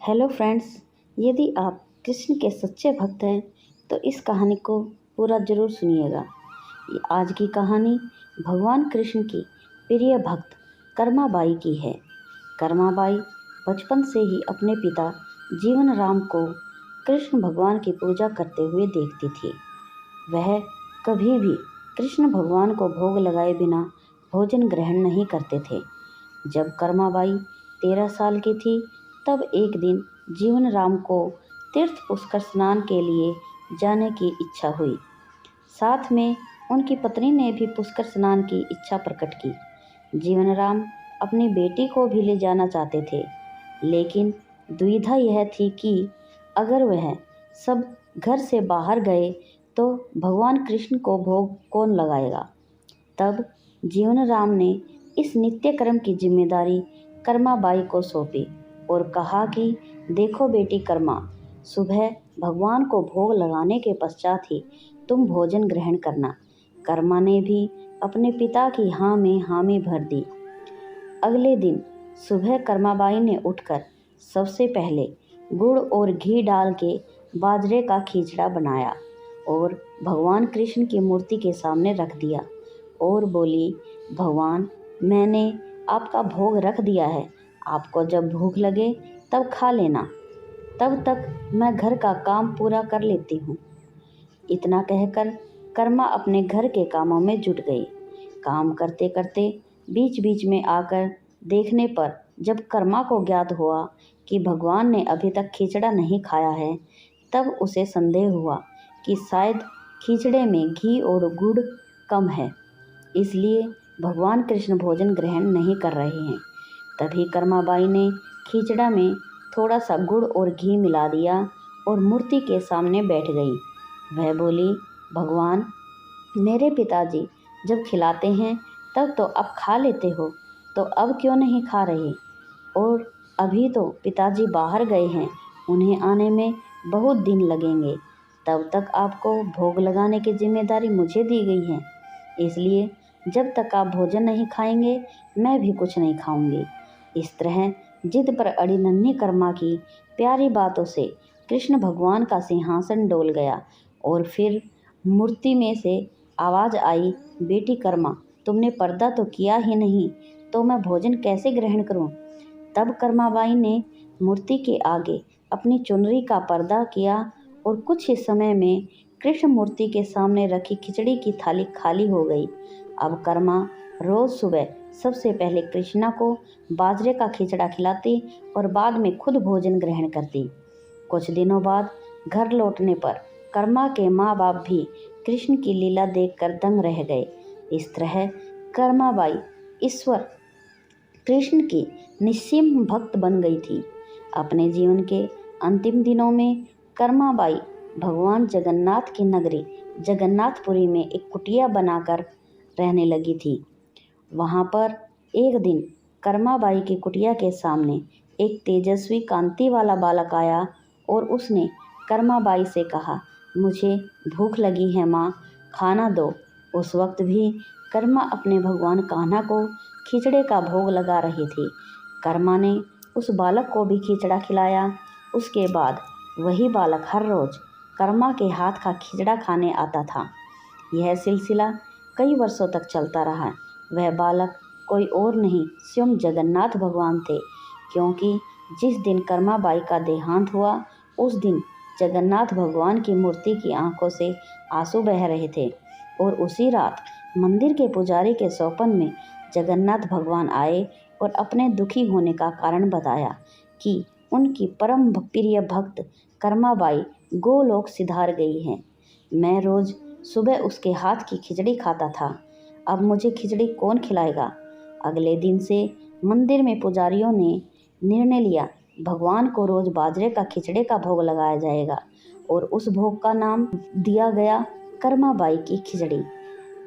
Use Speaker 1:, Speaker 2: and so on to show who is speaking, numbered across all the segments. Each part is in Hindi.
Speaker 1: हेलो फ्रेंड्स, यदि आप कृष्ण के सच्चे भक्त हैं तो इस कहानी को पूरा ज़रूर सुनिएगा। ये आज की कहानी भगवान कृष्ण की प्रिय भक्त कर्माबाई की है। कर्माबाई बचपन से ही अपने पिता जीवन राम को कृष्ण भगवान की पूजा करते हुए देखती थी। वह कभी भी कृष्ण भगवान को भोग लगाए बिना भोजन ग्रहण नहीं करते थे। जब कर्माबाई 13 साल की थी तब एक दिन जीवन राम को तीर्थ पुष्कर स्नान के लिए जाने की इच्छा हुई। साथ में उनकी पत्नी ने भी पुष्कर स्नान की इच्छा प्रकट की। जीवन राम अपनी बेटी को भी ले जाना चाहते थे, लेकिन दुविधा यह थी कि अगर वह सब घर से बाहर गए तो भगवान कृष्ण को भोग कौन लगाएगा। तब जीवन राम ने इस नित्य कर्म की जिम्मेदारी कर्माबाई को सौंपी और कहा कि देखो बेटी कर्मा, सुबह भगवान को भोग लगाने के पश्चात ही तुम भोजन ग्रहण करना। कर्मा ने भी अपने पिता की हाँ में हामी भर दी। अगले दिन सुबह कर्माबाई ने उठकर सबसे पहले गुड़ और घी डाल के बाजरे का खिचड़ा बनाया और भगवान कृष्ण की मूर्ति के सामने रख दिया और बोली, भगवान, मैंने आपका भोग रख दिया है, आपको जब भूख लगे तब खा लेना, तब तक मैं घर का काम पूरा कर लेती हूँ। इतना कहकर कर्मा अपने घर के कामों में जुट गई। काम करते करते बीच बीच में आकर देखने पर जब कर्मा को ज्ञात हुआ कि भगवान ने अभी तक खिचड़ा नहीं खाया है, तब उसे संदेह हुआ कि शायद खिचड़े में घी और गुड़ कम है, इसलिए भगवान कृष्ण भोजन ग्रहण नहीं कर रहे हैं। तभी कर्माबाई ने खिचड़ा में थोड़ा सा गुड़ और घी मिला दिया और मूर्ति के सामने बैठ गई। वह बोली, भगवान, मेरे पिताजी जब खिलाते हैं तब तो आप खा लेते हो, तो अब क्यों नहीं खा रहे? और अभी तो पिताजी बाहर गए हैं, उन्हें आने में बहुत दिन लगेंगे, तब तक आपको भोग लगाने की जिम्मेदारी मुझे दी गई है, इसलिए जब तक आप भोजन नहीं खाएंगे मैं भी कुछ नहीं खाऊंगी। इस तरह जिद पर अड़ी नन्ही कर्मा की प्यारी बातों से कृष्ण भगवान का सिंहासन डोल गया और फिर मूर्ति में से आवाज़ आई, बेटी कर्मा, तुमने पर्दा तो किया ही नहीं, तो मैं भोजन कैसे ग्रहण करूं? तब कर्माबाई ने मूर्ति के आगे अपनी चुनरी का पर्दा किया और कुछ ही समय में कृष्ण मूर्ति के सामने रखी खिचड़ी की थाली खाली हो गई। अब कर्मा रोज सुबह सबसे पहले कृष्णा को बाजरे का खिचड़ा खिलाती और बाद में खुद भोजन ग्रहण करती। कुछ दिनों बाद घर लौटने पर कर्मा के माँ बाप भी कृष्ण की लीला देखकर दंग रह गए। इस तरह कर्माबाई ईश्वर कृष्ण की निस्सीम भक्त बन गई थी। अपने जीवन के अंतिम दिनों में कर्माबाई भगवान जगन्नाथ की नगरी जगन्नाथपुरी में एक कुटिया बनाकर रहने लगी थी। वहाँ पर एक दिन कर्माबाई की कुटिया के सामने एक तेजस्वी कांति वाला बालक आया और उसने कर्माबाई से कहा, मुझे भूख लगी है माँ, खाना दो। उस वक्त भी कर्मा अपने भगवान कान्हा को खिचड़े का भोग लगा रही थी। कर्मा ने उस बालक को भी खिचड़ा खिलाया। उसके बाद वही बालक हर रोज कर्मा के हाथ का खिचड़ा खाने आता था। यह सिलसिला कई वर्षों तक चलता रहा। वह बालक कोई और नहीं, स्वयं जगन्नाथ भगवान थे, क्योंकि जिस दिन कर्माबाई का देहांत हुआ उस दिन जगन्नाथ भगवान की मूर्ति की आंखों से आंसू बह रहे थे और उसी रात मंदिर के पुजारी के सौपन में जगन्नाथ भगवान आए और अपने दुखी होने का कारण बताया कि उनकी परम प्रिय भक्त कर्माबाई गोलोक सिधार गई हैं। मैं रोज सुबह उसके हाथ की खिचड़ी खाता था, अब मुझे खिचड़ी कौन खिलाएगा? अगले दिन से मंदिर में पुजारियों ने निर्णय लिया, भगवान को रोज बाजरे का खिचड़े का भोग लगाया जाएगा और उस भोग का नाम दिया गया कर्माबाई की खिचड़ी।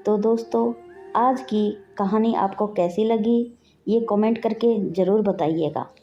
Speaker 1: तो दोस्तों, आज की कहानी आपको कैसी लगी ये कमेंट करके ज़रूर बताइएगा।